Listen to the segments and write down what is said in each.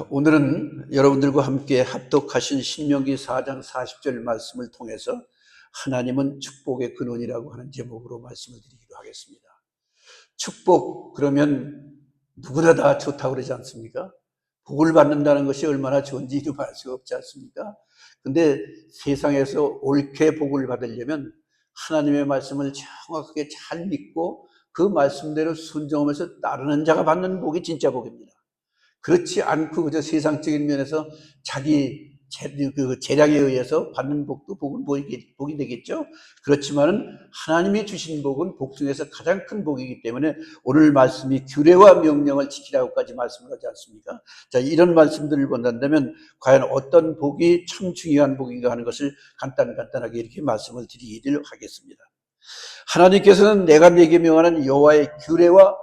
오늘은 여러분들과 함께 합독하신 신명기 4장 40절 말씀을 통해서 하나님은 축복의 근원이라고 하는 제목으로 말씀을 드리기로 하겠습니다. 축복, 그러면 누구나 다 좋다고 그러지 않습니까? 복을 받는다는 것이 얼마나 좋은지 이루말 수가 없지 않습니까? 근데 세상에서 옳게 복을 받으려면 하나님의 말씀을 정확하게 잘 믿고 그 말씀대로 순종하면서 따르는 자가 받는 복이 진짜 복입니다. 그렇지 않고 그저 세상적인 면에서 자기 재량에 의해서 받는 복도 복이 되겠죠. 그렇지만은 하나님이 주신 복은 복 중에서 가장 큰 복이기 때문에 오늘 말씀이 규례와 명령을 지키라고까지 말씀을 하지 않습니까? 자, 이런 말씀들을 본다면 과연 어떤 복이 참 중요한 복인가 하는 것을 간단하게 이렇게 말씀을 드리기를 하겠습니다. 하나님께서는 내가 네게 명하는 여호와의 규례와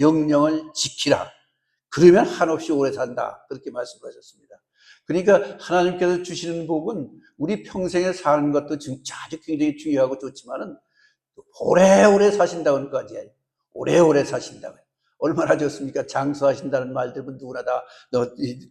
명령을 지키라. 그러면 한없이 오래 산다. 그렇게 말씀하셨습니다. 그러니까 하나님께서 주시는 복은 우리 평생에 사는 것도 아주 굉장히 중요하고 좋지만은 오래오래 사신다는 것까지 오래오래 사신다고요. 얼마나 좋습니까? 장수하신다는 말 들으면 누구나 다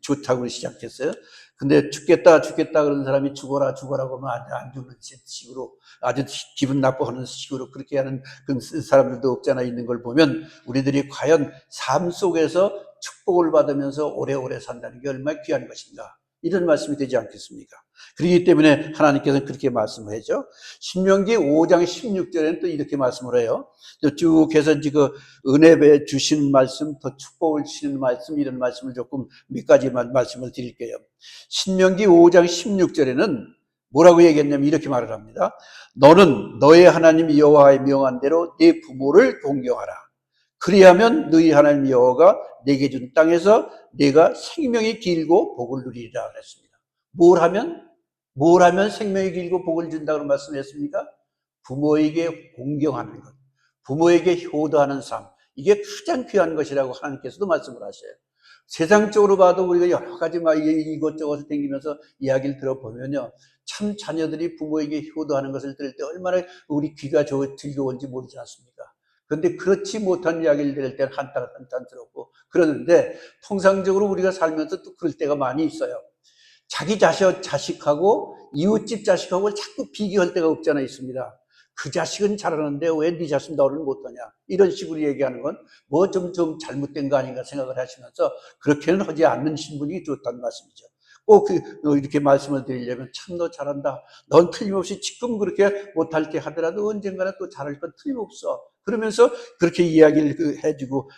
좋다고 시작했어요. 근데 죽겠다 그러는 사람이 죽어라고 하면 안 죽는 식으로 아주 기분 나빠하는 식으로 그렇게 하는 그런 사람들도 없잖아 있는 걸 보면 우리들이 과연 삶 속에서 축복을 받으면서 오래오래 산다는 게 얼마나 귀한 것인가. 이런 말씀이 되지 않겠습니까? 그렇기 때문에 하나님께서는 그렇게 말씀을 하죠. 신명기 5장 16절에는 또 이렇게 말씀을 해요. 쭉 해서 그 은혜에 주시는 말씀, 더 축복을 주시는 말씀, 이런 말씀을 조금 몇 가지만 말씀을 드릴게요. 신명기 5장 16절에는 뭐라고 얘기했냐면 이렇게 말을 합니다. 너는 너의 하나님 여호와의 명한 대로 네 부모를 존경하라. 그리하면 너희 하나님 여호와가 내게 준 땅에서 네가 생명이 길고 복을 누리리라 그랬습니다. 뭘 하면 생명이 길고 복을 준다고 말씀했습니까? 부모에게 공경하는 것, 부모에게 효도하는 삶, 이게 가장 귀한 것이라고 하나님께서도 말씀을 하셔요. 세상적으로 봐도 우리가 여러 가지 막 이것저것 댕기면서 이야기를 들어보면요, 참 자녀들이 부모에게 효도하는 것을 들을 때 얼마나 우리 귀가 즐거운지 모르지 않습니까? 그런데 그렇지 못한 이야기를 들을 때는 한탄스럽고 그러는데 통상적으로 우리가 살면서 또 그럴 때가 많이 있어요. 자기 자식하고 이웃집 자식하고 자꾸 비교할 때가 없지 않아 있습니다. 그 자식은 잘하는데 왜 네 자식은 너를 못하냐, 이런 식으로 얘기하는 건 뭐 좀 잘못된 거 아닌가 생각을 하시면서 그렇게는 하지 않는 신분이 좋다는 말씀이죠. 꼭 이렇게 말씀을 드리려면 참 너 잘한다, 넌 틀림없이 지금 그렇게 못할 때 하더라도 언젠가는 또 잘할 건 틀림없어, 그러면서 그렇게 이야기를 해주고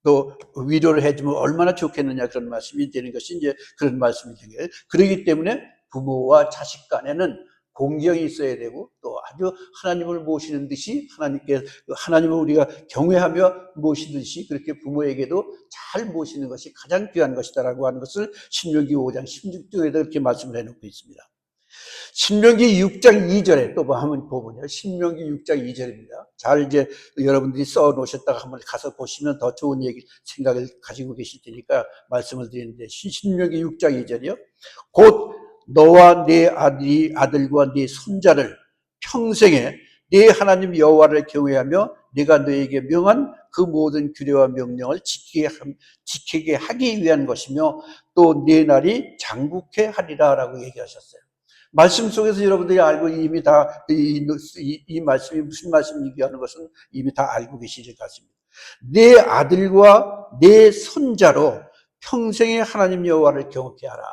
또 위로를 해주면 얼마나 좋겠느냐, 그런 말씀이 되는 것이 이제 그런 말씀이 되는 거예요. 그렇기 때문에 부모와 자식 간에는 공경이 있어야 되고 또 아주 하나님을 모시는 듯이 하나님을 우리가 경외하며 모시듯이 그렇게 부모에게도 잘 모시는 것이 가장 귀한 것이다라고 하는 것을 신명기 5장 16절에도 그렇게 말씀을 해놓고 있습니다. 신명기 6장 2절에 또 한번 보면요. 신명기 6장 2절입니다. 잘 이제 여러분들이 써 놓으셨다가 한번 가서 보시면 더 좋은 생각을 가지고 계실 테니까 말씀을 드리는데, 신명기 6장 2절이요. 곧 너와 네 아들과 네 손자를 평생에 네 하나님 여호와를 경외하며 네가 너에게 명한 그 모든 규례와 명령을 지키게 하기 위한 것이며 또 네 날이 장국해 하리라라고 얘기하셨어요. 말씀 속에서 여러분들이 알고 이미 다 이 말씀이 무슨 말씀인지 하는 것은 이미 다 알고 계실 것 같습니다. 내 아들과 내 손자로 평생에 하나님 여호와를 경외케 하라,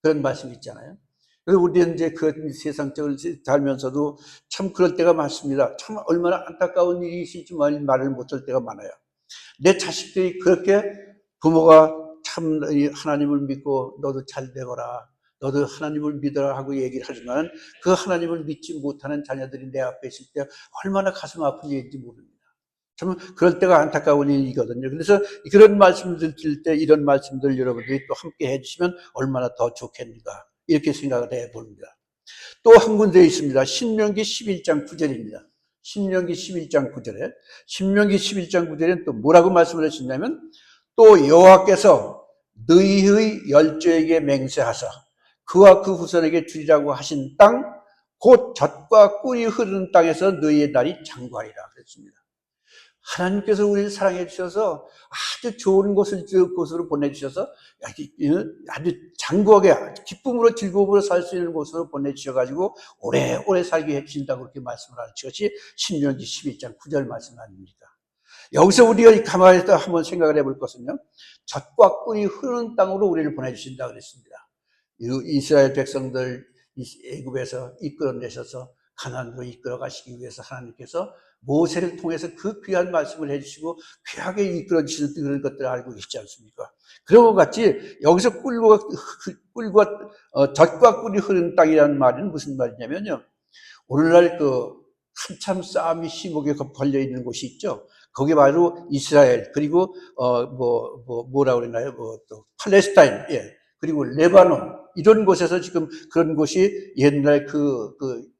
그런 말씀이 있잖아요. 그래서 우리는 이제 그 세상적으로 살면서도 참 그럴 때가 많습니다. 참 얼마나 안타까운 일이 있을지만 말을 못할 때가 많아요. 내 자식들이 그렇게 부모가 참 하나님을 믿고 너도 잘 되거라, 너도 하나님을 믿어라 하고 얘기를 하지만 그 하나님을 믿지 못하는 자녀들이 내 앞에 있을 때 얼마나 가슴 아픈 일인지 모릅니다. 참 그럴 때가 안타까운 일이거든요. 그래서 그런 말씀들 들 때 이런 말씀들 여러분들이 또 함께 해주시면 얼마나 더 좋겠는가, 이렇게 생각을 해봅니다. 또 한 군데 있습니다. 신명기 11장 9절입니다. 신명기 11장 9절에 신명기 11장 9절에는 또 뭐라고 말씀을 하시냐면, 또 여호와께서 너희의 열조에게 맹세하사 그와 그 후손에게 주리라고 하신 땅, 곧 젖과 꿀이 흐르는 땅에서 너희의 날이 장구하리라 그랬습니다. 하나님께서 우리를 사랑해 주셔서 아주 좋은 곳으로 보내주셔서 아주 장구하게 기쁨으로 즐거움으로 살 수 있는 곳으로 보내주셔가지고 오래오래 살게 해주신다고 그렇게 말씀을 하는 것이 신명기 12장 9절 말씀 아닙니까? 여기서 우리가 가만히 한번 생각을 해볼 것은요, 젖과 꿀이 흐르는 땅으로 우리를 보내주신다 그랬습니다. 이스라엘 백성들 애굽에서 이끌어내셔서 가나안으로 이끌어 가시기 위해서 하나님께서 모세를 통해서 그 귀한 말씀을 해주시고 귀하게 이끌어 주시는 그런 것들을 알고 계시지 않습니까? 그런 것 같이 여기서 젖과 꿀이 흐르는 땅이라는 말은 무슨 말이냐면요, 오늘날 한참 싸움이 심하게 걸려 있는 곳이 있죠. 거기 바로 이스라엘, 그리고 뭐라 그러나요? 또 팔레스타인, 예, 그리고 레바논, 이런 곳에서 지금 그런 곳이 옛날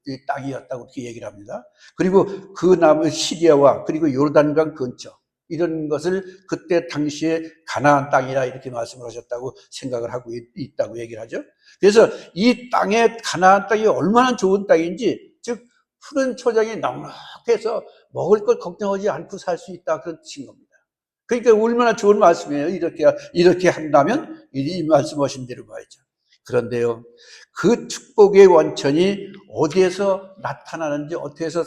이 땅이었다고 그렇게 얘기를 합니다. 그리고 그 남은 시리아와 그리고 요르단강 근처, 이런 것을 그때 당시에 가나안 땅이라 이렇게 말씀을 하셨다고 생각을 하고 있다고 얘기를 하죠. 그래서 이 땅에, 가나안 땅이 얼마나 좋은 땅인지, 즉 푸른 초장이 넉넉해서 먹을 걸 걱정하지 않고 살 수 있다, 그런 뜻인 겁니다. 그러니까 얼마나 좋은 말씀이에요. 이렇게 한다면 이 말씀하신 대로 말이죠. 그런데요, 그 축복의 원천이 어디에서 나타나는지, 어떻게 해서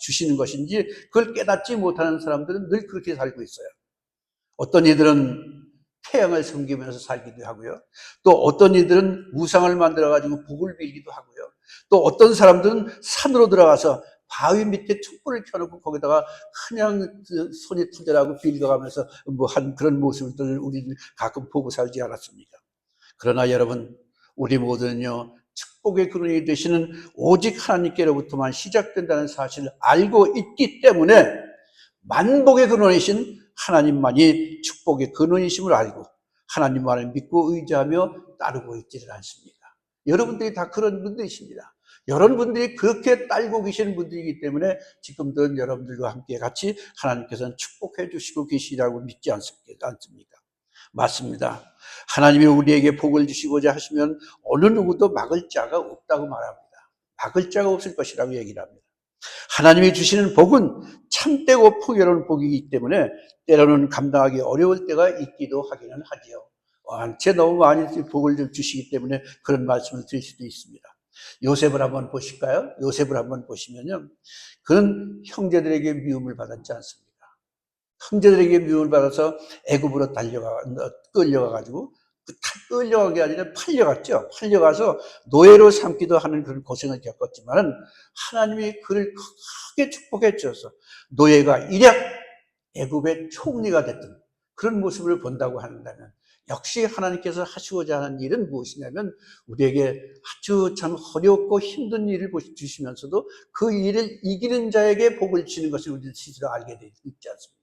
주시는 것인지 그걸 깨닫지 못하는 사람들은 늘 그렇게 살고 있어요. 어떤 이들은 태양을 섬기면서 살기도 하고요. 또 어떤 이들은 우상을 만들어가지고 복을 빌기도 하고요. 또 어떤 사람들은 산으로 들어가서 바위 밑에 촛불을 켜놓고 거기다가 그냥 손이 터져라고 빌려가면서 한 그런 모습들을 우리는 가끔 보고 살지 않았습니까? 그러나 여러분, 우리 모두는요, 축복의 근원이 되시는 오직 하나님께로부터만 시작된다는 사실을 알고 있기 때문에 만복의 근원이신 하나님만이 축복의 근원이심을 알고 하나님만을 믿고 의지하며 따르고 있지를 않습니까? 여러분들이 다 그런 분들이십니다. 여러분들이 그렇게 따르고 계시는 분들이기 때문에 지금도 여러분들과 함께 같이 하나님께서는 축복해 주시고 계시라고 믿지 않습니까? 맞습니다. 하나님이 우리에게 복을 주시고자 하시면 어느 누구도 막을 자가 없다고 말합니다. 막을 자가 없을 것이라고 얘기를 합니다. 하나님이 주시는 복은 참되고 풍요로운 복이기 때문에 때로는 감당하기 어려울 때가 있기도 하기는 하지요. 제 너무 많이 복을 좀 주시기 때문에 그런 말씀을 드릴 수도 있습니다. 요셉을 한번 보실까요? 요셉을 한번 보시면요, 그는 형제들에게 미움을 받았지 않습니까? 형제들에게 미움을 받아서 애굽으로 끌려가가지고, 끌려간 게 아니라 팔려갔죠. 팔려가서 노예로 삼기도 하는 그런 고생을 겪었지만은 하나님이 그를 크게 축복해 주셔서 노예가 일약 애굽의 총리가 됐던 그런 모습을 본다고 한다면, 역시 하나님께서 하시고자 하는 일은 무엇이냐면 우리에게 아주 참 어렵고 힘든 일을 주시면서도 그 일을 이기는 자에게 복을 주시는 것을 우리는 스스로 알게 되어 있지 않습니까?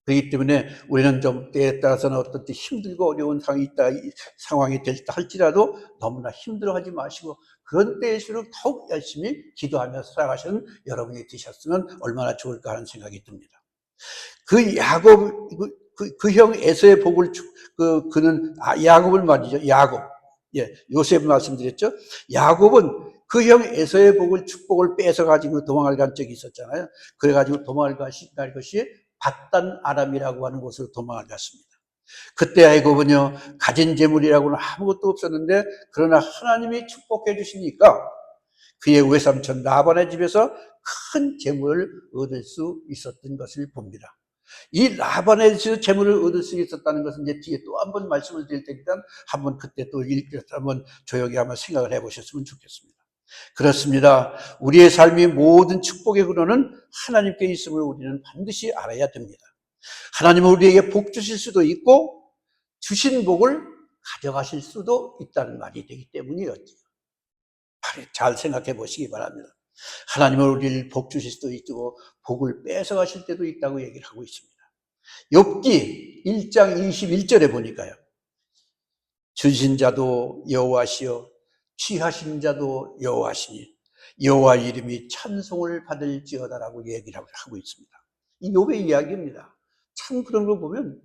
그렇기 때문에 우리는 좀 때에 따라서는 어떤 때 힘들고 어려운 상황이 될다 할지라도 너무나 힘들어하지 마시고 그런 때일수록 더욱 열심히 기도하며 살아가시는 여러분이 되셨으면 얼마나 좋을까 하는 생각이 듭니다. 그 야곱, 그 형 에서의 복을 그는 야곱을 말이죠. 야곱. 예, 요셉 말씀드렸죠. 야곱은 그 형 에서의 축복을 뺏어 가지고 도망을 간 적이 있었잖아요. 그래 가지고 도망을 갈 것이 밧단 아람이라고 하는 곳으로 도망을 갔습니다. 그때 야곱은요, 가진 재물이라고는 아무것도 없었는데 그러나 하나님이 축복해 주시니까 그의 외삼촌 라반의 집에서 큰 재물을 얻을 수 있었던 것을 봅니다. 이 라반에서 재물을 얻을 수 있었다는 것은 이제 뒤에 또 한 번 말씀을 드릴 테니까 한번 그때 또 한번 조용히 한번 생각을 해보셨으면 좋겠습니다. 그렇습니다. 우리의 삶이 모든 축복의 근원은 하나님께 있음을 우리는 반드시 알아야 됩니다. 하나님은 우리에게 복 주실 수도 있고 주신 복을 가져가실 수도 있다는 말이 되기 때문이었죠. 잘 생각해 보시기 바랍니다. 하나님은 우리를 복 주실 수도 있고 복을 뺏어가실 때도 있다고 얘기를 하고 있습니다. 욥기 1장 21절에 보니까요, 주신 자도 여호와시요 취하신 자도 여호와시니 여호와 이름이 찬송을 받을지어다라고 얘기를 하고 있습니다. 이 욥의 이야기입니다. 참 그런 거 보면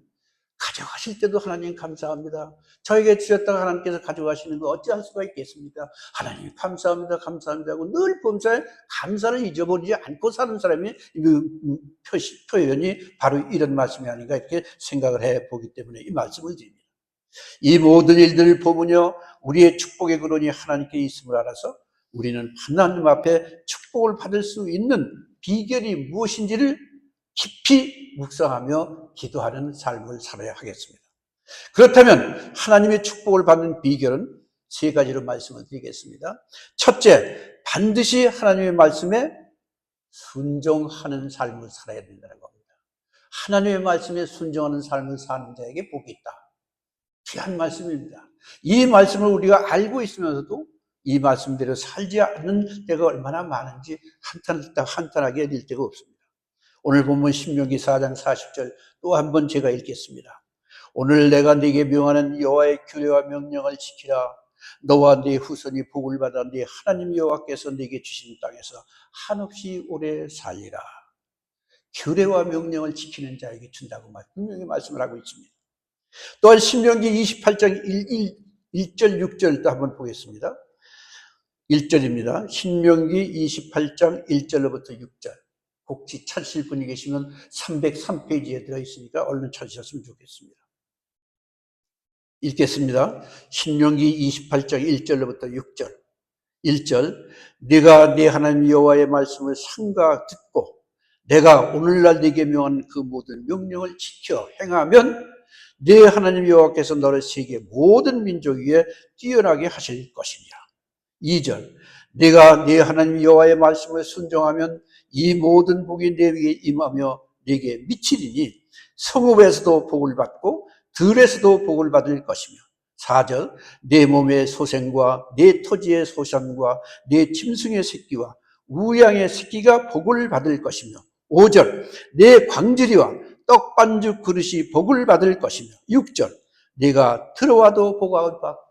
가져가실 때도 하나님 감사합니다. 저에게 주셨다가 하나님께서 가져가시는 거 어찌할 수가 있겠습니까? 하나님 감사합니다, 감사합니다 하고 늘 범사에 감사를 잊어버리지 않고 사는 사람이 표현이 바로 이런 말씀이 아닌가 이렇게 생각을 해보기 때문에 이 말씀을 드립니다. 이 모든 일들을 보면요, 우리의 축복의 근원이 하나님께 있음을 알아서 우리는 하나님 앞에 축복을 받을 수 있는 비결이 무엇인지를 깊이 묵상하며 기도하는 삶을 살아야 하겠습니다. 그렇다면 하나님의 축복을 받는 비결은 세 가지로 말씀을 드리겠습니다. 첫째, 반드시 하나님의 말씀에 순종하는 삶을 살아야 된다는 겁니다. 하나님의 말씀에 순종하는 삶을 사는 자에게 복이 있다. 귀한 말씀입니다. 이 말씀을 우리가 알고 있으면서도 이 말씀대로 살지 않는 때가 얼마나 많은지 한탄하게 여길 데가 없습니다. 오늘 본문 신명기 4장 40절 또 한 번 제가 읽겠습니다. 오늘 내가 네게 명하는 여호와의 규례와 명령을 지키라. 너와 네 후손이 복을 받아 네 하나님 여호와께서 네게 주신 땅에서 한없이 오래 살리라. 규례와 명령을 지키는 자에게 준다고 분명히 말씀을 하고 있습니다. 또한 신명기 28장 1절 6절도 한번 보겠습니다. 1절입니다. 신명기 28장 1절로부터 6절. 혹시 찾으실 분이 계시면 303페이지에 들어있으니까 얼른 찾으셨으면 좋겠습니다. 읽겠습니다. 신명기 28장 1절로부터 6절. 1절. 네가 네 하나님 여호와의 말씀을 삼가 듣고 내가 오늘날 네게 명한 그 모든 명령을 지켜 행하면 네 하나님 여호와께서 너를 세계 모든 민족 위에 뛰어나게 하실 것이니라. 2절. 네가 네 하나님 여호와의 말씀을 순종하면 이 모든 복이 네 위에 임하며 네게 미치리니 성읍에서도 복을 받고 들에서도 복을 받을 것이며. 4절. 네 몸의 소생과 네 토지의 소산과 네 짐승의 새끼와 우양의 새끼가 복을 받을 것이며. 5절. 네 광주리와 떡반죽 그릇이 복을 받을 것이며. 6절. 네가 들어와도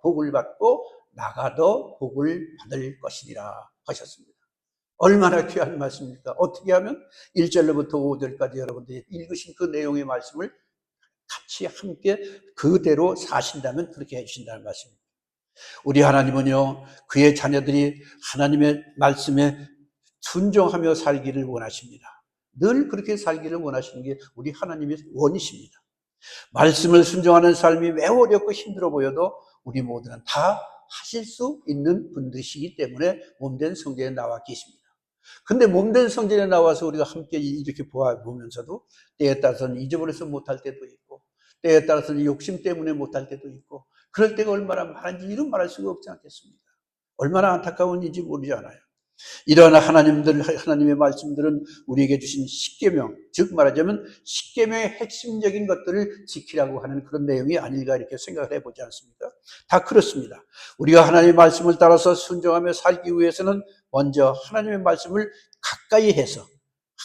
복을 받고 나가도 복을 받을 것이니라 하셨습니다. 얼마나 귀한 말씀입니까? 어떻게 하면 1절로부터 5절까지 여러분들이 읽으신 그 내용의 말씀을 같이 함께 그대로 사신다면 그렇게 해주신다는 말씀입니다. 우리 하나님은요, 그의 자녀들이 하나님의 말씀에 순종하며 살기를 원하십니다. 늘 그렇게 살기를 원하시는 게 우리 하나님의 원이십니다. 말씀을 순종하는 삶이 매우 어렵고 힘들어 보여도 우리 모두는 다 하실 수 있는 분들이시기 때문에 몸된 성전에 나와 계십니다. 근데 몸된 성전에 나와서 우리가 함께 이렇게 보면서도 때에 따라서는 잊어버려서 못할 때도 있고 때에 따라서는 욕심 때문에 못할 때도 있고 그럴 때가 얼마나 많은지 이런 말할 수가 없지 않겠습니까? 얼마나 안타까운 일인지 모르지 않아요. 이러한 하나님의 말씀들은 우리에게 주신 십계명, 즉 말하자면 십계명의 핵심적인 것들을 지키라고 하는 그런 내용이 아닐까 이렇게 생각을 해보지 않습니까? 다 그렇습니다. 우리가 하나님의 말씀을 따라서 순종하며 살기 위해서는 먼저 하나님의 말씀을 가까이 해서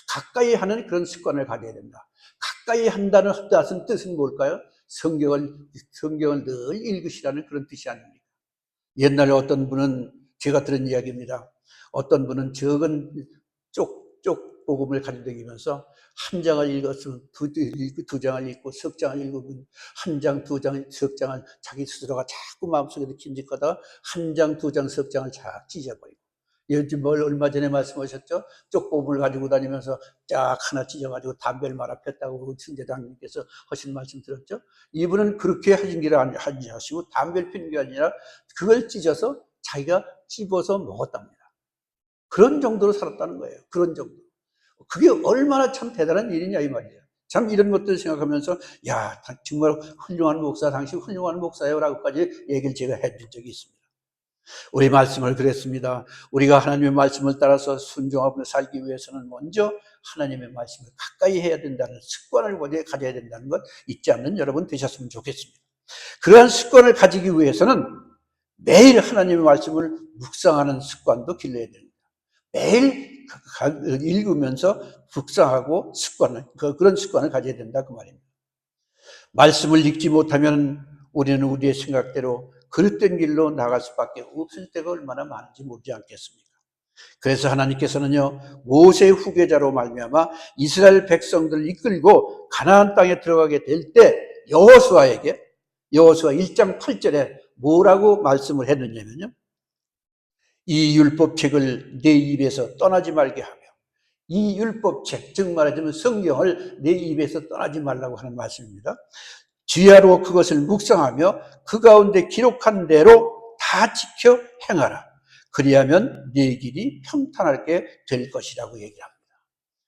가까이 하는 그런 습관을 가져야 된다. 가까이 한다는 뜻은 뭘까요? 성경을 늘 읽으시라는 그런 뜻이 아닙니까? 옛날에 어떤 분은 제가 들은 이야기입니다. 어떤 분은 적은 쪽 복음을 가져다니면서 한 장을 읽었으면 두 장을 읽고 석 장을 읽으면 한 장, 두 장, 석 장을 자기 스스로가 자꾸 마음속에 김직하다가 한 장, 두 장, 석 장을 쫙 찢어버리고 요즘 얼마 전에 말씀하셨죠? 쪽 복음을 가지고 다니면서 쫙 하나 찢어가지고 담배를 말아 폈다고 승제장님께서 하신 말씀 들었죠? 이분은 그렇게 하신 게 아니시고 담배를 피는 게 아니라 그걸 찢어서 자기가 찝어서 먹었답니다. 그런 정도로 살았다는 거예요. 그런 정도. 그게 얼마나 참 대단한 일이냐 이 말이에요. 참 이런 것들을 생각하면서 야 정말 훌륭한 목사, 당신 훌륭한 목사예요 라고까지 얘기를 제가 해준 적이 있습니다. 우리 말씀을 그랬습니다. 우리가 하나님의 말씀을 따라서 순종하며 살기 위해서는 먼저 하나님의 말씀을 가까이 해야 된다는 습관을 먼저 가져야 된다는 것 잊지 않는 여러분 되셨으면 좋겠습니다. 그러한 습관을 가지기 위해서는 매일 하나님의 말씀을 묵상하는 습관도 길러야 됩니다. 매일 읽으면서 묵상하고 그런 습관을 가져야 된다 그 말입니다. 말씀을 읽지 못하면 우리는 우리의 생각대로 그릇된 길로 나갈 수밖에 없을 때가 얼마나 많은지 모르지 않겠습니까? 그래서 하나님께서는요, 모세의 후계자로 말미암아 이스라엘 백성들을 이끌고 가나안 땅에 들어가게 될 때 여호수아 1장 8절에 뭐라고 말씀을 했느냐면요. 이 율법책을 내 입에서 떠나지 말게 하며, 이 율법책, 즉 말하자면 성경을 내 입에서 떠나지 말라고 하는 말씀입니다. 주야로 그것을 묵상하며 그 가운데 기록한 대로 다 지켜 행하라. 그리하면 네 길이 평탄하게 될 것이라고 얘기합니다.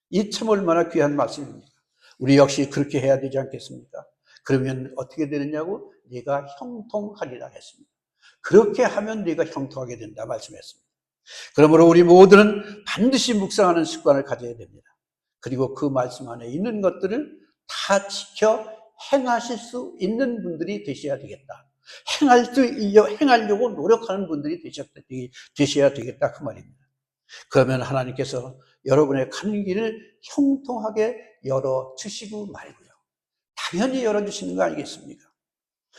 이 참 얼마나 귀한 말씀입니까? 우리 역시 그렇게 해야 되지 않겠습니까? 그러면 어떻게 되느냐고? 네가 형통하리라 했습니다. 그렇게 하면 네가 형통하게 된다 말씀했습니다. 그러므로 우리 모두는 반드시 묵상하는 습관을 가져야 됩니다. 그리고 그 말씀 안에 있는 것들을 다 지켜 행하실 수 있는 분들이 되셔야 되겠다. 행하려고 노력하는 분들이 되셔야 되겠다 그 말입니다. 그러면 하나님께서 여러분의 가는 길을 형통하게 열어주시고 말고요. 당연히 열어주시는 거 아니겠습니까?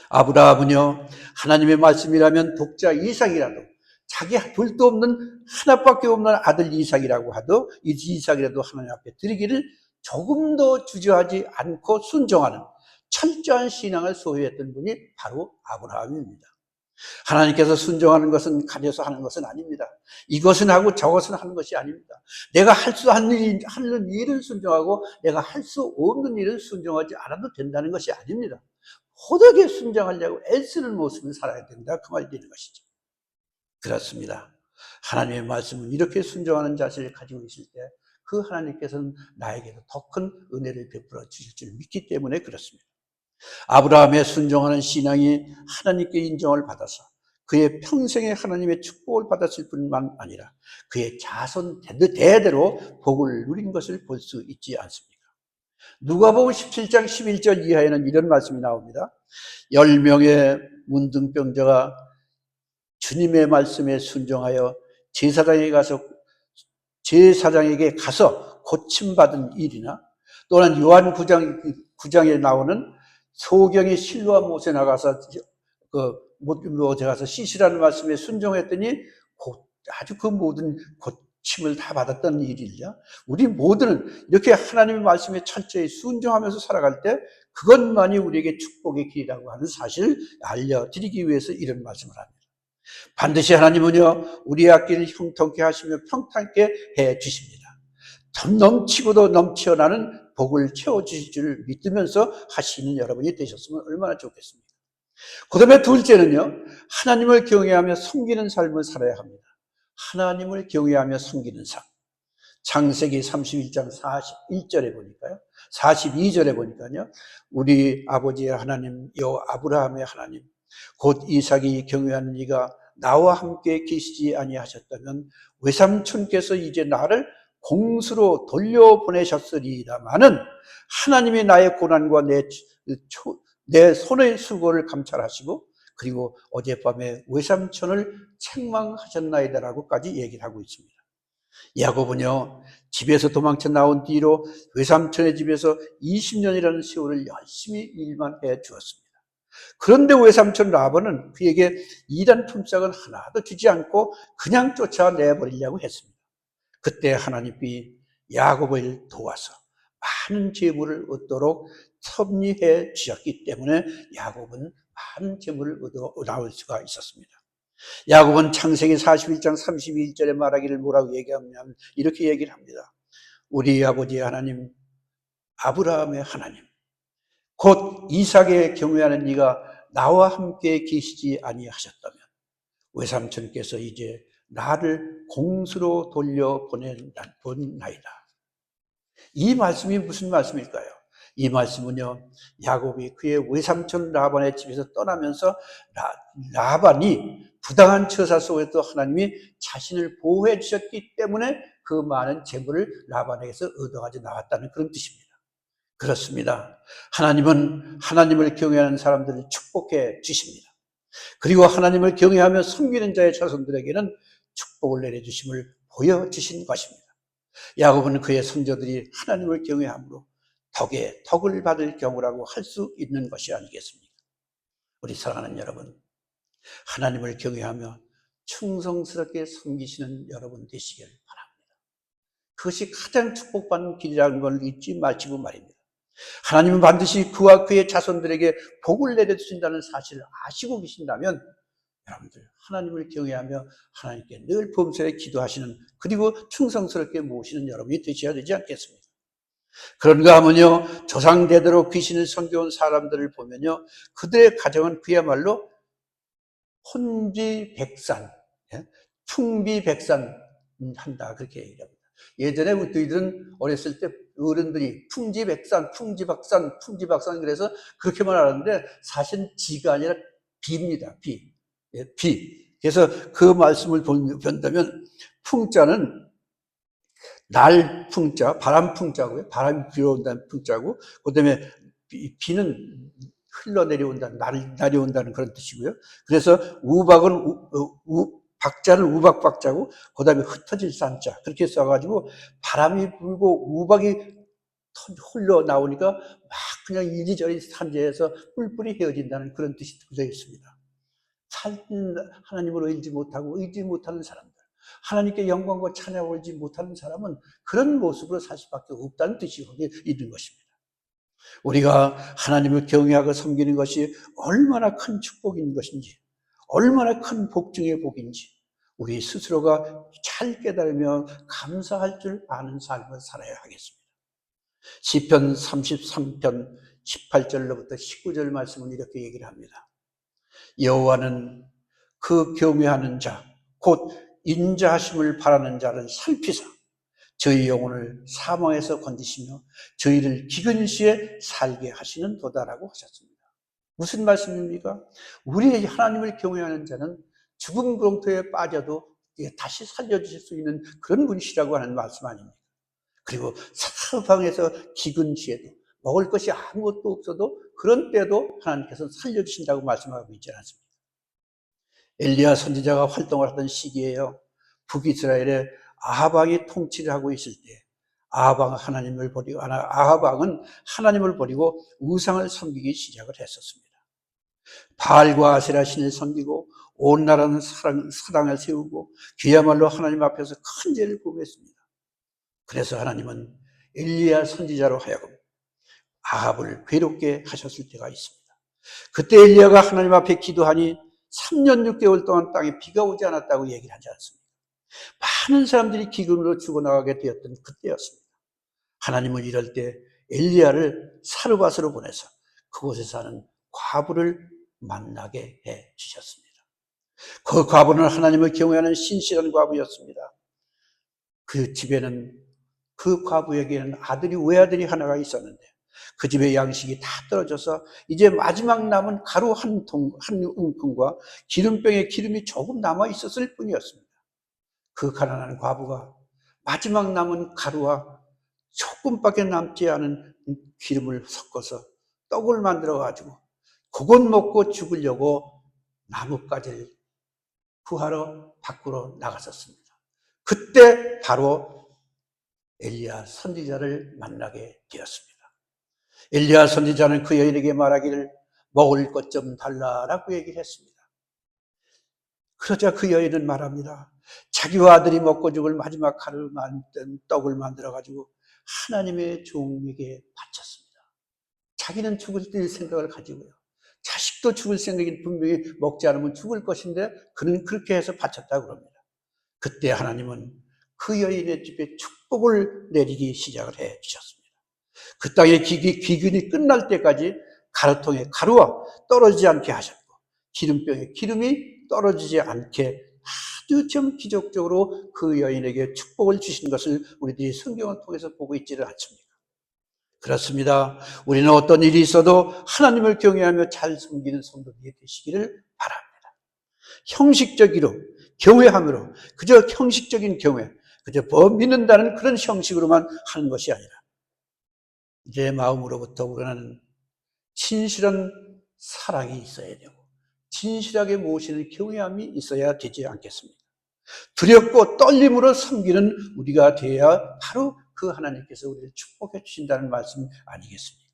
아브라함은요, 하나님의 말씀이라면 독자 이삭이라도, 자기 둘도 없는 하나밖에 없는 아들 이삭이라고 하도 이 이삭이라도 하나님 앞에 드리기를 조금도 주저하지 않고 순종하는 철저한 신앙을 소유했던 분이 바로 아브라함입니다. 하나님께서 순종하는 것은 가려서 하는 것은 아닙니다. 이것은 하고 저것은 하는 것이 아닙니다. 내가 할 수 하는 일은 순종하고 내가 할 수 없는 일은 순종하지 않아도 된다는 것이 아닙니다. 호되게 순종하려고 애쓰는 모습을 살아야 된다 그 말이 되는 것이죠. 그렇습니다. 하나님의 말씀은 이렇게 순종하는 자세를 가지고 있을 때 그 하나님께서는 나에게도 더 큰 은혜를 베풀어 주실 줄 믿기 때문에 그렇습니다. 아브라함의 순종하는 신앙이 하나님께 인정을 받아서 그의 평생에 하나님의 축복을 받았을 뿐만 아니라 그의 자손 대대로 복을 누린 것을 볼 수 있지 않습니까? 누가복음 17장 11절 이하에는 이런 말씀이 나옵니다. 10명의 문둥병자가 주님의 말씀에 순종하여 제사장에게 가서 고침받은 일이나, 또는 요한 9장에 나오는 소경이 실로와 못에 나가서 못에 가서 씻으라는 말씀에 순종했더니 아주 그 모든 고침을 다 받았던 일이냐. 우리 모두는 이렇게 하나님의 말씀에 철저히 순종하면서 살아갈 때 그것만이 우리에게 축복의 길이라고 하는 사실을 알려드리기 위해서 이런 말씀을 합니다. 반드시 하나님은요, 우리의 앞길을 형통케 하시며 평탄케 해 주십니다. 참 넘치고도 넘쳐나는 복을 채워주실 줄 믿으면서 하시는 여러분이 되셨으면 얼마나 좋겠습니까? 그 다음에 둘째는요, 하나님을 경외하며 섬기는 삶을 살아야 합니다. 하나님을 경외하며 섬기는 삶. 창세기 31장 41절에 보니까요, 42절에 보니까요, 우리 아버지의 하나님, 아브라함의 하나님, 곧 이삭이 경외하는 이가 나와 함께 계시지 아니하셨다면 외삼촌께서 이제 나를 공수로 돌려보내셨으리라마는 하나님이 나의 고난과 내 손의 수고를 감찰하시고 그리고 어젯밤에 외삼촌을 책망하셨나이다라고까지 얘기를 하고 있습니다. 야곱은요, 집에서 도망쳐 나온 뒤로 외삼촌의 집에서 20년이라는 세월을 열심히 일만 해 주었습니다. 그런데 외삼촌 라반은 그에게 이단 품삯은 하나도 주지 않고 그냥 쫓아내버리려고 했습니다. 그때 하나님이 야곱을 도와서 많은 재물을 얻도록 섭리해 주셨기 때문에 야곱은 많은 재물을 얻어 나올 수가 있었습니다. 야곱은 창세기 41장 32절에 말하기를 뭐라고 얘기하냐면 이렇게 얘기를 합니다. 우리 아버지 하나님, 아브라함의 하나님, 곧 이삭의 경외하는 이가 나와 함께 계시지 아니하셨다면 외삼촌께서 이제 나를 공수로 돌려보내나이다. 이 말씀이 무슨 말씀일까요? 이 말씀은요, 야곱이 그의 외삼촌 라반의 집에서 떠나면서 라반이 부당한 처사 속에서 하나님이 자신을 보호해 주셨기 때문에 그 많은 재물을 라반에게서 얻어가져 나왔다는 그런 뜻입니다. 그렇습니다. 하나님은 하나님을 경외하는 사람들을 축복해 주십니다. 그리고 하나님을 경외하며 섬기는 자의 자손들에게는 축복을 내려주심을 보여주신 것입니다. 야곱은 그의 선조들이 하나님을 경외함으로 덕에 덕을 받을 경우라고 할 수 있는 것이 아니겠습니까? 우리 사랑하는 여러분, 하나님을 경외하며 충성스럽게 섬기시는 여러분 되시길 바랍니다. 그것이 가장 축복받는 길이라는 걸 잊지 마시고 말입니다. 하나님은 반드시 그와 그의 자손들에게 복을 내려주신다는 사실을 아시고 계신다면 여러분들 하나님을 경외하며 하나님께 늘 범사에 기도하시는, 그리고 충성스럽게 모시는 여러분이 되셔야 되지 않겠습니까? 그런가 하면요, 조상대대로 귀신을 섬겨온 사람들을 보면요, 그들의 가정은 그야말로 혼비백산, 풍비백산한다, 그렇게 얘기합니다. 예전에 우리들은 어렸을 때 어른들이 풍지백산, 풍지박산, 풍지박산 그래서 그렇게만 알았는데 사실 지가 아니라 비입니다. 비. 비. 그래서 그 말씀을 본다면 풍자는 날 풍자, 바람 풍자고요. 바람이 불어온다는 풍자고, 그 다음에 비는 흘러내려온다는, 날이 온다는 그런 뜻이고요. 그래서 우박은 박자는 우박 박자고, 그 다음에 흩어질 산자, 그렇게 써가지고 바람이 불고 우박이 흘러나오니까 막 그냥 이리저리 산재에서 뿔뿔이 헤어진다는 그런 뜻이 들어 있습니다. 하나님을 의지 못하고 의지 못하는 사람들, 하나님께 영광과 찬양을 올리지 못하는 사람은 그런 모습으로 살 수밖에 없다는 뜻이 거기에 있는 것입니다. 우리가 하나님을 경외하고 섬기는 것이 얼마나 큰 축복인 것인지, 얼마나 큰 복중의 복인지 우리 스스로가 잘 깨달으며 감사할 줄 아는 삶을 살아야 하겠습니다. 시편 33편 18절로부터 19절 말씀은 이렇게 얘기를 합니다. 여호와는 그 경외하는 자, 곧 인자하심을 바라는 자를 살피사 저희 영혼을 사망에서 건지시며 저희를 기근 시에 살게 하시는 도다라고 하셨습니다. 무슨 말씀입니까? 우리 하나님을 경외하는 자는 죽음 공터에 빠져도 다시 살려주실 수 있는 그런 분이시라고 하는 말씀 아닙니까? 그리고 사방에서 기근 시에도 먹을 것이 아무것도 없어도 그런 때도 하나님께서 살려주신다고 말씀하고 있지 않습니까? 엘리야 선지자가 활동을 하던 시기에요, 북이스라엘에 아하방이 통치를 하고 있을 때 아하방은 하나님을 버리고 우상을 섬기기 시작을 했었습니다. 바알과 아세라 신을 섬기고 온 나라는 사랑을 세우고 그야말로 하나님 앞에서 큰 죄를 범했습니다. 그래서 하나님은 엘리야 선지자로 하여금 아합을 괴롭게 하셨을 때가 있습니다. 그때 엘리야가 하나님 앞에 기도하니 3년 6개월 동안 땅에 비가 오지 않았다고 얘기를 하지 않습니까? 많은 사람들이 기근으로 죽어나가게 되었던 그때였습니다. 하나님은 이럴 때 엘리야를 사르밧으로 보내서 그곳에 사는 과부를 만나게 해 주셨습니다. 그 과부는 하나님을 경외하는 신실한 과부였습니다. 그 집에는, 그 과부에게는 외아들이 하나가 있었는데 그 집에 양식이 다 떨어져서 이제 마지막 남은 가루 한 움큼과 기름병에 기름이 조금 남아 있었을 뿐이었습니다. 그 가난한 과부가 마지막 남은 가루와 조금밖에 남지 않은 기름을 섞어서 떡을 만들어 가지고 그것 먹고 죽으려고 나뭇가지를 구하러 밖으로 나갔었습니다. 그때 바로 엘리야 선지자를 만나게 되었습니다. 엘리야 선지자는 그 여인에게 말하기를 먹을 것 좀 달라라고 얘기를 했습니다. 그러자 그 여인은 말합니다. 자기와 아들이 먹고 죽을 마지막 가루를 만든 떡을 만들어 가지고 하나님의 종에게 바쳤습니다. 자기는 죽을 생각을 가지고요, 자식도 죽을 생각이 분명히 먹지 않으면 죽을 것인데 그는 그렇게 해서 바쳤다고 합니다. 그때 하나님은 그 여인의 집에 축복을 내리기 시작을 해 주셨습니다. 그 땅의 기근이 끝날 때까지 가루통에 가루가 떨어지지 않게 하셨고 기름병에 기름이 떨어지지 않게 아주 좀 기적적으로 그 여인에게 축복을 주신 것을 우리들이 성경을 통해서 보고 있지를 않습니까? 그렇습니다. 우리는 어떤 일이 있어도 하나님을 경외하며 잘 섬기는 성도들이 되시기를 바랍니다. 형식적으로 경외함으로, 그저 형식적인 경외, 그저 믿는다는 그런 형식으로만 하는 것이 아니라 내 마음으로부터 우러나는 진실한 사랑이 있어야 되고 진실하게 모시는 경외함이 있어야 되지 않겠습니까? 두렵고 떨림으로 섬기는 우리가 되어야 바로 그 하나님께서 우리를 축복해 주신다는 말씀 아니겠습니까?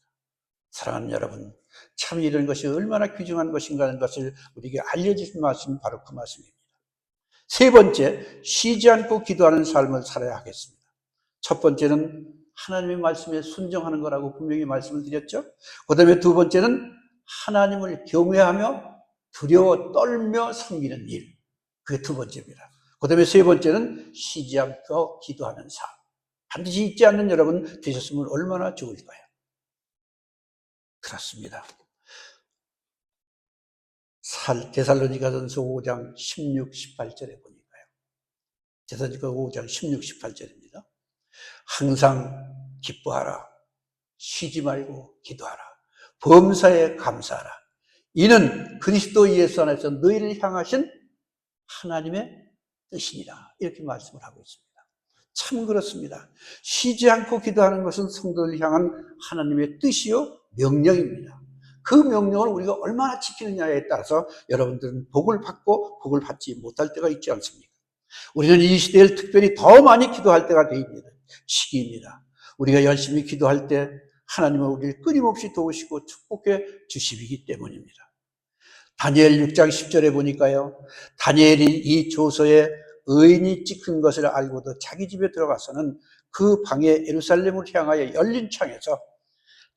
사랑하는 여러분, 참 이런 것이 얼마나 귀중한 것인가 하는 것을 우리에게 알려주신 말씀이 바로 그 말씀입니다. 세 번째, 쉬지 않고 기도하는 삶을 살아야 하겠습니다. 첫 번째는 하나님의 말씀에 순종하는 거라고 분명히 말씀을 드렸죠. 그 다음에 두 번째는 하나님을 경외하며 두려워 떨며 섬기는 일. 그게 두 번째입니다. 그 다음에 세 번째는 쉬지 않고 기도하는 삶. 반드시 잊지 않는 여러분 되셨으면 얼마나 좋을까요? 그렇습니다. 데살로니가전서 5장 16, 18절에 보니까요. 데살로니가 5장 16, 18절입니다. 항상 기뻐하라. 쉬지 말고 기도하라. 범사에 감사하라. 이는 그리스도 예수 안에서 너희를 향하신 하나님의 뜻이니라. 이렇게 말씀을 하고 있습니다. 참 그렇습니다. 쉬지 않고 기도하는 것은 성도를 향한 하나님의 뜻이요 명령입니다. 그 명령을 우리가 얼마나 지키느냐에 따라서 여러분들은 복을 받고 복을 받지 못할 때가 있지 않습니까? 우리는 이 시대에 특별히 더 많이 기도할 때가 되입니다. 시기입니다. 우리가 열심히 기도할 때 하나님은 우리를 끊임없이 도우시고 축복해 주시기 때문입니다. 다니엘 6장 10절에 보니까요. 다니엘이 이 조서에 의인이 찍힌 것을 알고도 자기 집에 들어가서는 그 방에 예루살렘을 향하여 열린 창에서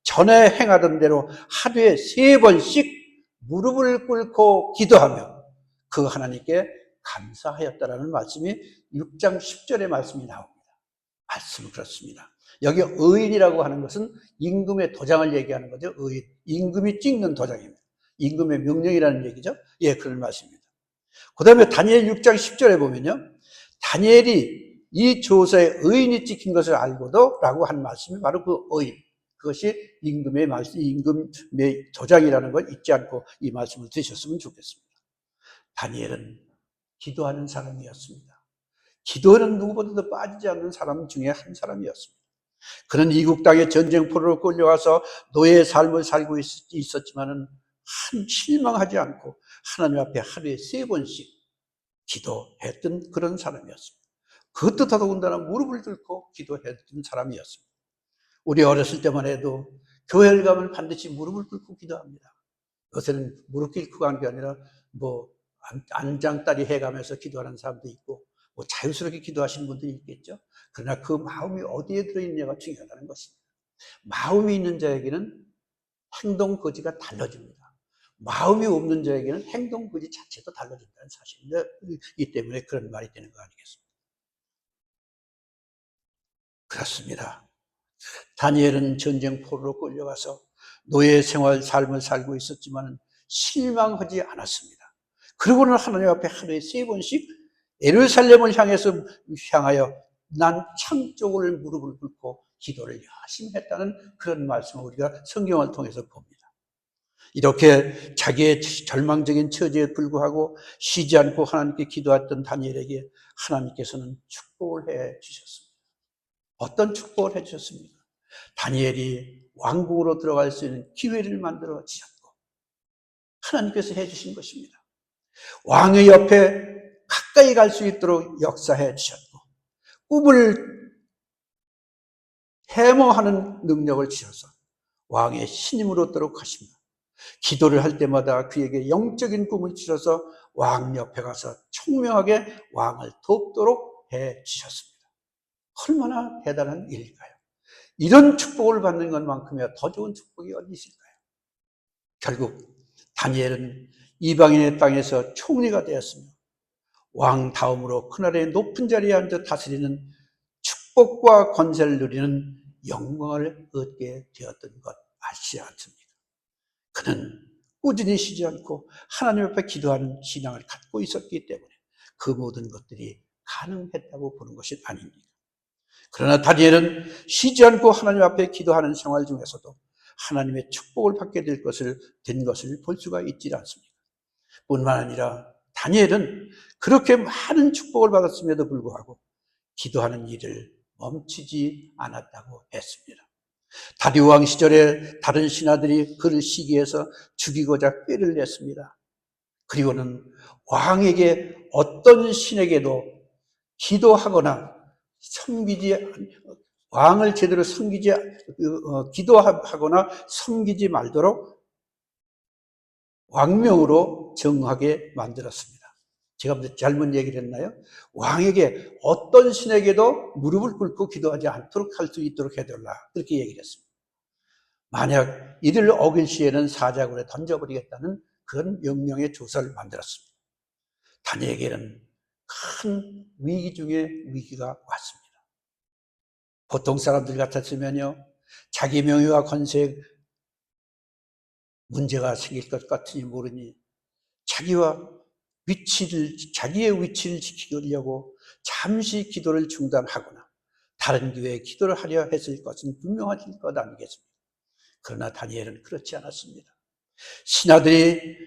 전에 행하던 대로 하루에 3번씩 무릎을 꿇고 기도하며 그 하나님께 감사하였다라는 말씀이 6장 10절의 말씀이 나옵니다. 말씀은 그렇습니다. 여기 의인이라고 하는 것은 임금의 도장을 얘기하는 거죠. 의인. 임금이 찍는 도장입니다. 임금의 명령이라는 얘기죠. 예, 그런 말씀입니다. 그 다음에 다니엘 6장 10절에 보면요. 다니엘이 이 조서에 의인이 찍힌 것을 알고도 라고 한 말씀이 바로 그 의인. 그것이 임금의 말씀, 임금의 도장이라는 걸 잊지 않고 이 말씀을 드셨으면 좋겠습니다. 다니엘은 기도하는 사람이었습니다. 기도는 누구보다도 빠지지 않는 사람 중에 한 사람이었습니다. 그는 이국 땅의 전쟁포로로 끌려가서 노예의 삶을 살고 있었지만은 실망하지 않고 하나님 앞에 하루에 3번씩 기도했던 그런 사람이었습니다. 그것도 더더군다나 무릎을 꿇고 기도했던 사람이었습니다. 우리 어렸을 때만 해도 교회를 가면 반드시 무릎을 꿇고 기도합니다. 요새는 무릎 꿇고 가는 게 아니라 안장따리 해가면서 기도하는 사람도 있고 자유스럽게 기도하시는 분들이 있겠죠. 그러나 그 마음이 어디에 들어있느냐가 중요하다는 것입니다. 마음이 있는 자에게는 행동 거지가 달라집니다. 마음이 없는 자에게는 행동 거지 자체도 달라진다는 사실이기 때문에 그런 말이 되는 거 아니겠습니까? 그렇습니다. 다니엘은 전쟁포로로 끌려가서 노예 생활 삶을 살고 있었지만 실망하지 않았습니다. 그러고는 하나님 앞에 하루에 3번씩 예루살렘을 향하여 난 창 쪽을 무릎을 꿇고 기도를 열심히 했다는 그런 말씀을 우리가 성경을 통해서 봅니다. 이렇게 자기의 절망적인 처지에 불구하고 쉬지 않고 하나님께 기도했던 다니엘에게 하나님께서는 축복을 해 주셨습니다. 어떤 축복을 해 주셨습니까? 다니엘이 왕궁으로 들어갈 수 있는 기회를 만들어 주셨고 하나님께서 해 주신 것입니다. 왕의 옆에 가까이 갈 수 있도록 역사해 주셨고 꿈을 해몽하는 능력을 주셔서 왕의 신임으로 얻도록 하십니다. 기도를 할 때마다 그에게 영적인 꿈을 주셔서 왕 옆에 가서 총명하게 왕을 돕도록 해 주셨습니다. 얼마나 대단한 일일까요? 이런 축복을 받는 것만큼이나 더 좋은 축복이 어디 있을까요? 결국 다니엘은 이방인의 땅에서 총리가 되었으며 왕 다음으로 그날의 높은 자리에 앉아 다스리는 축복과 권세를 누리는 영광을 얻게 되었던 것 아시지 않습니까? 그는 꾸준히 쉬지 않고 하나님 앞에 기도하는 신앙을 갖고 있었기 때문에 그 모든 것들이 가능했다고 보는 것이 아닙니다. 그러나 다니엘은 쉬지 않고 하나님 앞에 기도하는 생활 중에서도 하나님의 축복을 받게 된 것을 볼 수가 있지 않습니까? 뿐만 아니라 다니엘은 그렇게 많은 축복을 받았음에도 불구하고 기도하는 일을 멈추지 않았다고 했습니다. 다리오 왕 시절에 다른 신하들이 그를 시기해서 죽이고자 꾀를 냈습니다. 그리고는 왕에게 어떤 신에게도 기도하거나 왕을 제대로 기도하거나 섬기지 말도록 왕명으로 정하게 만들었습니다. 제가 잘못 얘기를 했나요? 왕에게 어떤 신에게도 무릎을 꿇고 기도하지 않도록 할 수 있도록 해달라. 그렇게 얘기를 했습니다. 만약 이를 어길 시에는 사자굴에 던져버리겠다는 그런 명령의 조서를 만들었습니다. 다니엘에게는 큰 위기 중에 위기가 왔습니다. 보통 사람들 같았으면요, 자기 명예와 권세에 문제가 생길 것 같으니 모르니 자기의 위치를 지키려고 잠시 기도를 중단하거나 다른 교회에 기도를 하려 했을 것은 분명하실 것 아니겠습니까? 그러나 다니엘은 그렇지 않았습니다. 신하들이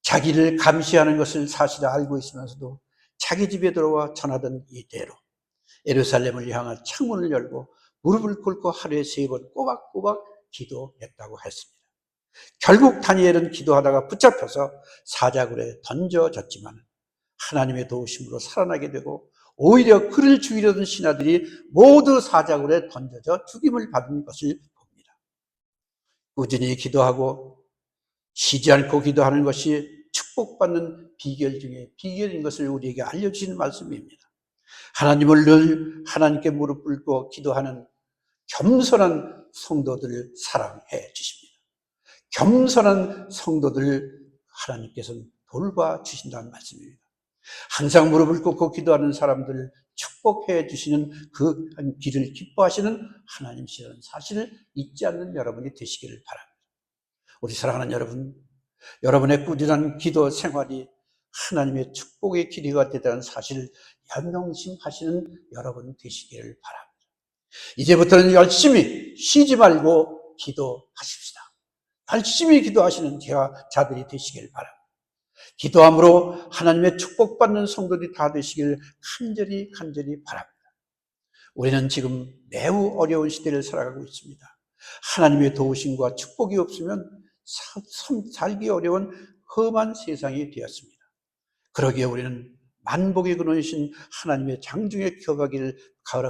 자기를 감시하는 것을 사실을 알고 있으면서도 자기 집에 들어와 전하던 이대로 예루살렘을 향한 창문을 열고 무릎을 꿇고 하루에 3번 꼬박꼬박 기도했다고 했습니다. 결국 다니엘은 기도하다가 붙잡혀서 사자굴에 던져졌지만 하나님의 도우심으로 살아나게 되고 오히려 그를 죽이려던 신하들이 모두 사자굴에 던져져 죽임을 받은 것을 봅니다. 꾸준히 기도하고 쉬지 않고 기도하는 것이 축복받는 비결 중에 비결인 것을 우리에게 알려주시는 말씀입니다. 하나님을 늘 하나님께 무릎 꿇고 기도하는 겸손한 성도들을 사랑해 주십니다. 겸손한 성도들을 하나님께서는 돌봐주신다는 말씀입니다. 항상 무릎을 꿇고 기도하는 사람들을 축복해 주시는 그 길을 기뻐하시는 하나님이시라는 사실을 잊지 않는 여러분이 되시기를 바랍니다. 우리 사랑하는 여러분, 여러분의 꾸준한 기도 생활이 하나님의 축복의 길이가 되다는 사실을 명심하시는 여러분 되시기를 바랍니다. 이제부터는 열심히 쉬지 말고 기도하십시다. 열심히 기도하시는 자들이 되시길 바랍니다. 기도함으로 하나님의 축복받는 성도들이 다 되시길 간절히 바랍니다. 우리는 지금 매우 어려운 시대를 살아가고 있습니다. 하나님의 도우심과 축복이 없으면 살기 어려운 험한 세상이 되었습니다. 그러기에 우리는 만복의 근원이신 하나님의 장중에 격하기를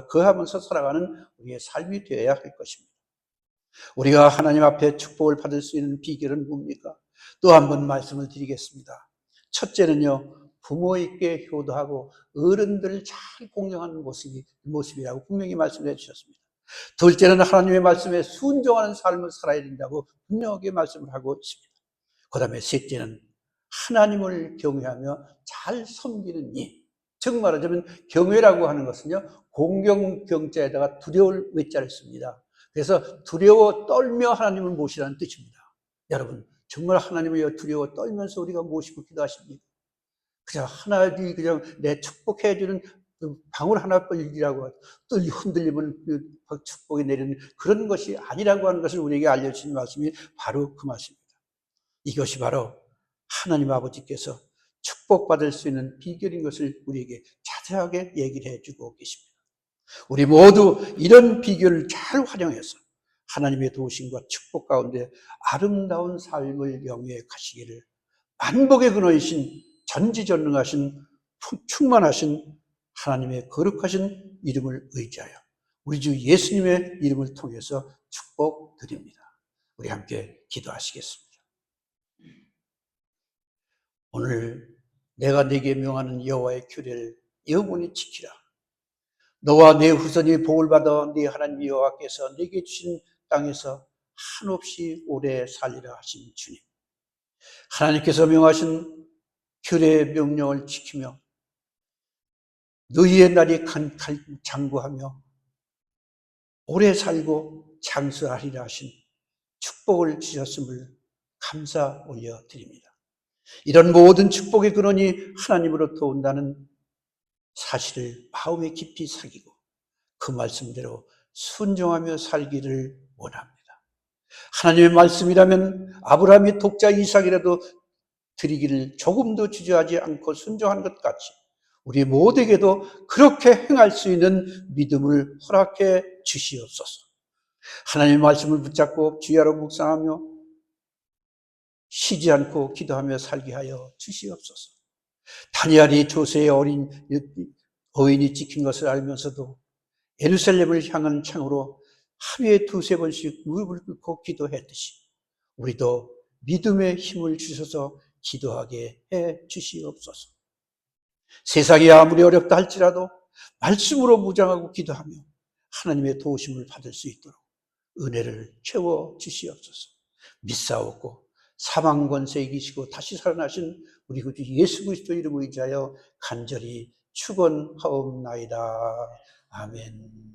거하면서 살아가는 우리의 삶이 되어야 할 것입니다. 우리가 하나님 앞에 축복을 받을 수 있는 비결은 뭡니까? 또 한 번 말씀을 드리겠습니다. 첫째는요, 부모에게 효도하고 어른들을 잘 공경하는 모습이라고 분명히 말씀해 주셨습니다. 둘째는 하나님의 말씀에 순종하는 삶을 살아야 된다고 분명하게 말씀을 하고 있습니다. 그 다음에 셋째는 하나님을 경외하며 잘 섬기는 일. 즉 말하자면 경외라고 하는 것은요, 공경경자에다가 두려울 외자를 씁니다. 그래서 두려워 떨며 하나님을 모시라는 뜻입니다. 여러분, 정말 하나님을 두려워 떨면서 우리가 모시고 기도하십니까? 그냥 하나님이 그냥 내 축복해주는 방울 하나뿐이라고 또 흔들리면 축복이 내리는 그런 것이 아니라고 하는 것을 우리에게 알려주신 말씀이 바로 그 말씀입니다. 이것이 바로 하나님 아버지께서 축복받을 수 있는 비결인 것을 우리에게 자세하게 얘기를 해주고 계십니다. 우리 모두 이런 비결을 잘 활용해서 하나님의 도우심과 축복 가운데 아름다운 삶을 영위해 가시기를 만복의 근원이신 전지전능하신 충만하신 하나님의 거룩하신 이름을 의지하여 우리 주 예수님의 이름을 통해서 축복드립니다. 우리 함께 기도하시겠습니다. 오늘 내가 네게 명하는 여호와의 규례를 영원히 지키라. 너와 네 후손이 복을 받아 네 하나님 여호와께서 네게 주신 땅에서 한없이 오래 살리라 하신 주님. 하나님께서 명하신 규례의 명령을 지키며 너희의 날이 장구하며 오래 살고 장수하리라 하신 축복을 주셨음을 감사 올려드립니다. 이런 모든 축복의 근원이 하나님으로부터 온다는 사실을 마음에 깊이 새기고 그 말씀대로 순종하며 살기를 원합니다. 하나님의 말씀이라면 아브라함이 독자 이삭이라도 드리기를 조금도 주저하지 않고 순종한 것 같이 우리 모두에게도 그렇게 행할 수 있는 믿음을 허락해 주시옵소서. 하나님의 말씀을 붙잡고 주야로 묵상하며 쉬지 않고 기도하며 살게 하여 주시옵소서. 다니엘이 조세의 어인이 찍힌 것을 알면서도 예루살렘을 향한 창으로 하루에 2-3번씩 무릎을 꿇고 기도했듯이 우리도 믿음의 힘을 주셔서 기도하게 해 주시옵소서. 세상이 아무리 어렵다 할지라도 말씀으로 무장하고 기도하며 하나님의 도우심을 받을 수 있도록 은혜를 채워 주시옵소서. 믿사옵고 사망 권세 이기시고 다시 살아나신 우리 구주 예수 그리스도 이름을 의지하여 간절히 축원하옵나이다. 아멘.